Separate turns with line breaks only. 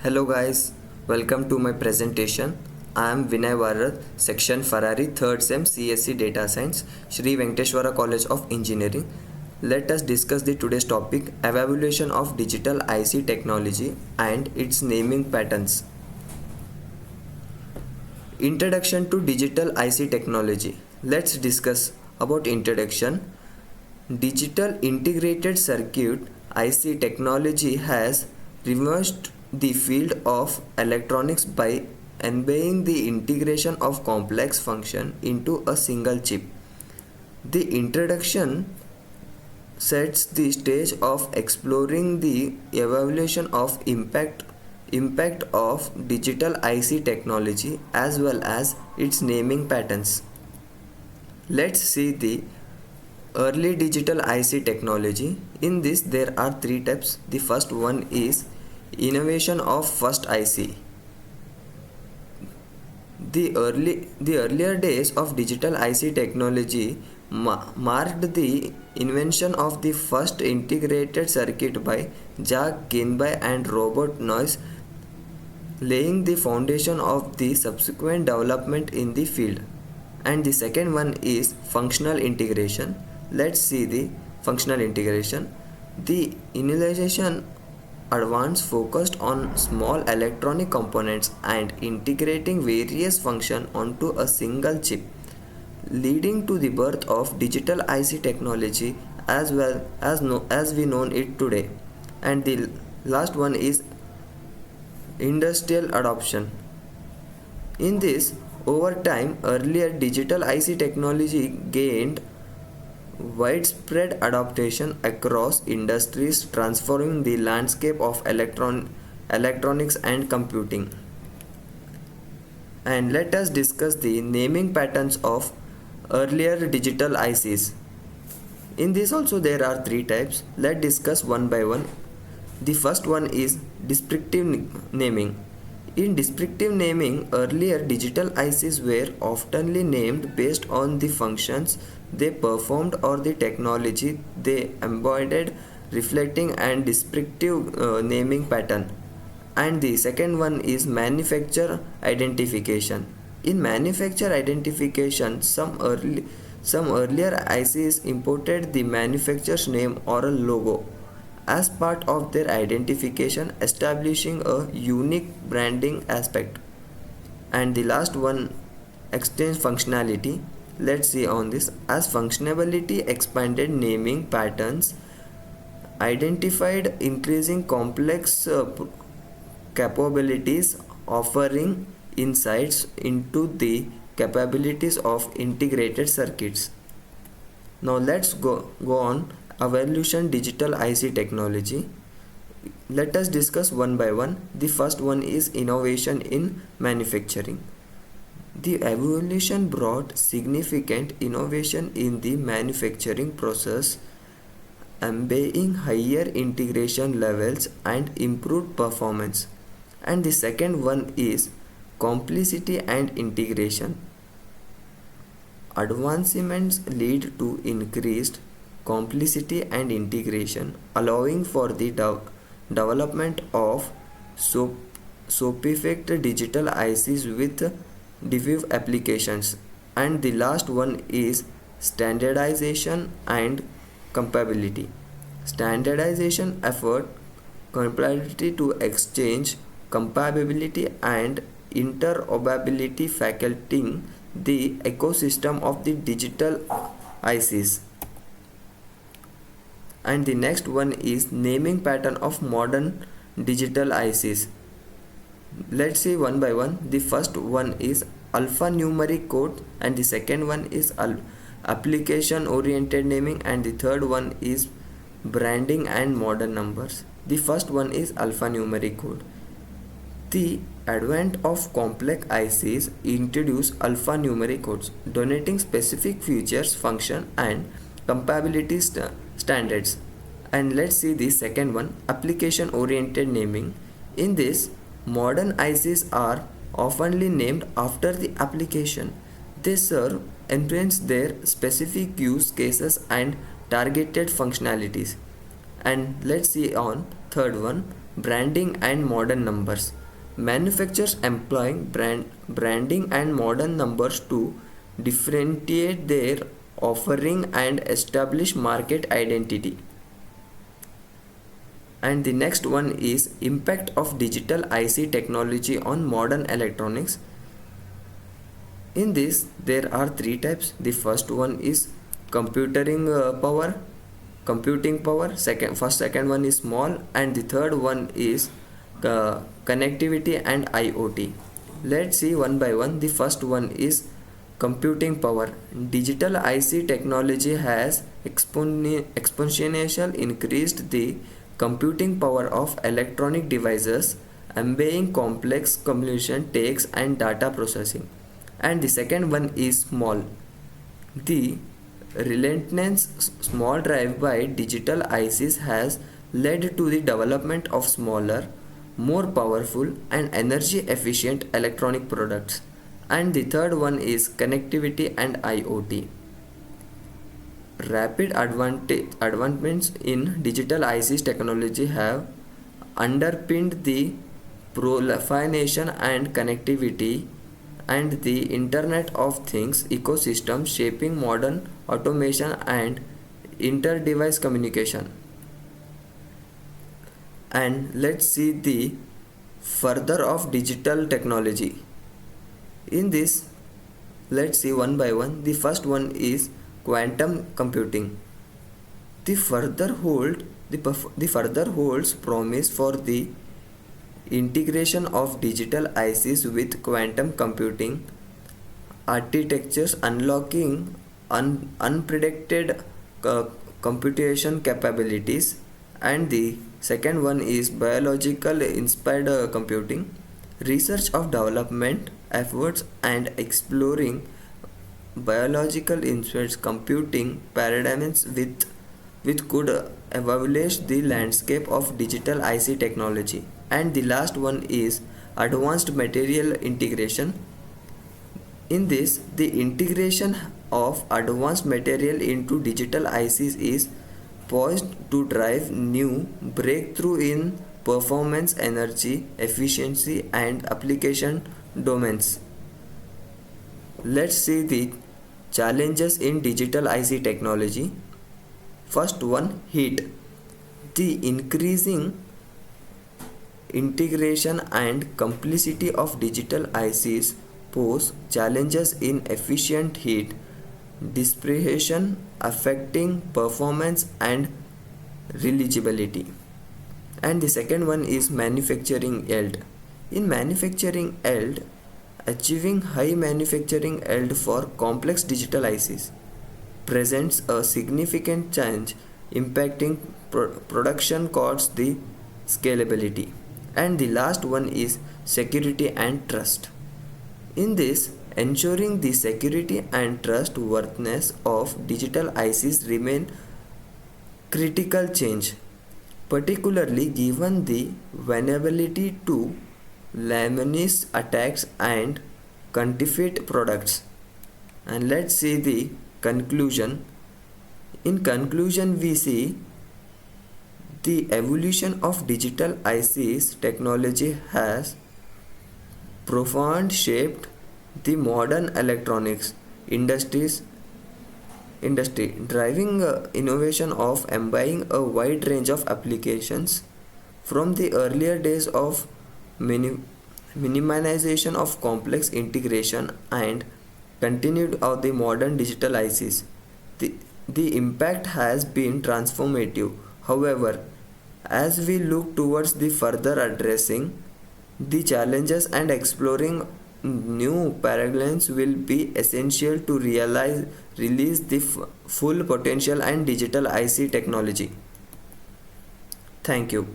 Hello guys, welcome to my presentation. I am Vinay Varat, section Ferrari 3rd SEM CSC Data Science, Shri Venkateshwara College of Engineering. Let us discuss the today's topic, evaluation of digital IC technology and its naming patterns. Introduction to digital IC technology. Let's discuss about introduction. Digital integrated circuit IC technology has reversed the field of electronics by embedding the integration of complex function into a single chip. The introduction sets the stage of exploring the evaluation of impact of digital IC technology as well as its naming patterns. Let's see the early digital IC technology. In this there are three types. The first one is innovation of first IC. The earlier days of digital IC technology marked the invention of the first integrated circuit by Jack Ginby and Robert Noyce, laying the foundation of the subsequent development in the field. And the second one is functional integration. Let's see the functional integration. The initialization advance focused on small electronic components and integrating various functions onto a single chip, leading to the birth of digital IC technology as well as we know it today. And the last one is industrial adoption. In this, over time, earlier digital IC technology gained widespread adoption across industries, transforming the landscape of electronics and computing. And let us discuss the naming patterns of earlier digital ICs. In this also there are three types. Let's discuss one by one. The first one is descriptive naming. In descriptive naming, earlier digital ICs were often named based on the functions they performed or the technology they embodied, reflecting and descriptive naming pattern. And the second one is manufacturer identification. In manufacturer identification, some earlier ICs imported the manufacturer's name or a logo as part of their identification, establishing a unique branding aspect. And the last one, exchange functionality. Let's see on this. As functionality expanded, naming patterns identified increasing complex capabilities, offering insights into the capabilities of integrated circuits. Now let's go on evolution digital IC technology. Let us discuss one by one. The first one is innovation in manufacturing. The evolution brought significant innovation in the manufacturing process, embedding higher integration levels and improved performance. And the second one is complexity and integration. Advancements lead to increased complexity and integration, allowing for the development of sophisticated digital ICs with diffuse applications. And the last one is standardization and compatibility. Standardization effort compatibility to exchange compatibility and interoperability, facilitating the ecosystem of the digital ICs. And the next one is naming pattern of modern digital ICs. Let's see one by one. The first one is alphanumeric code, and the second one is application oriented naming, and the third one is branding and modern numbers. The first one is alphanumeric code. The advent of complex ICs introduced alphanumeric codes, donating specific features, function, and compatibility standards. And let's see the second one, application oriented naming. In this, modern ICs are often named after the application they serve, influence their specific use cases and targeted functionalities. And let's see on third one, branding and modern numbers. Manufacturers employing branding and modern numbers to differentiate their offering and establish market identity. And the next one is impact of digital IC technology on modern electronics. In this there are three types. The first one is computing power. Second one is small, and the third one is connectivity and IoT. Let's see one by one. The first one is computing power. Digital IC technology has exponentially increased the computing power of electronic devices, embedding complex computation takes and data processing. And the second one is small. The relentless small drive by digital ICs has led to the development of smaller, more powerful and energy efficient electronic products. And the third one is connectivity and IoT. Rapid advancements in digital ICs technology have underpinned the proliferation and connectivity and the Internet of Things ecosystem, shaping modern automation and inter-device communication. And let's see the further of digital technology. In this, let's see one by one. The first one is quantum computing. The further holds promise for the integration of digital ICs with quantum computing architectures, unlocking unpredicted computation capabilities. And the second one is biological inspired computing. Research of development efforts and exploring biological inspired computing paradigms with could evaluate the landscape of digital IC technology. And the last one is advanced material integration. In this, the integration of advanced material into digital ICs is poised to drive new breakthrough in performance, energy efficiency and application domains. Let's see the challenges in digital IC technology. First one, heat. The increasing integration and complexity of digital ICs pose challenges in efficient heat dissipation, affecting performance and reliability. And the second one is manufacturing yield. In manufacturing yield, achieving high manufacturing yield for complex digital ICs presents a significant challenge, impacting production costs, the scalability. And the last one is security and trust. In this, ensuring the security and trustworthiness of digital ICs remain critical change, particularly given the vulnerability to malicious attacks and counterfeit products. And let's see the conclusion. In conclusion, we see the evolution of digital ICs technology has profound shaped the modern electronics industry, driving innovation of embodying a wide range of applications from the earlier days of minimization of complex integration and continued of the modern digital ICs. The impact has been transformative. However, as we look towards the further addressing the challenges and exploring new paradigms will be essential to release the full potential and digital IC technology. Thank you.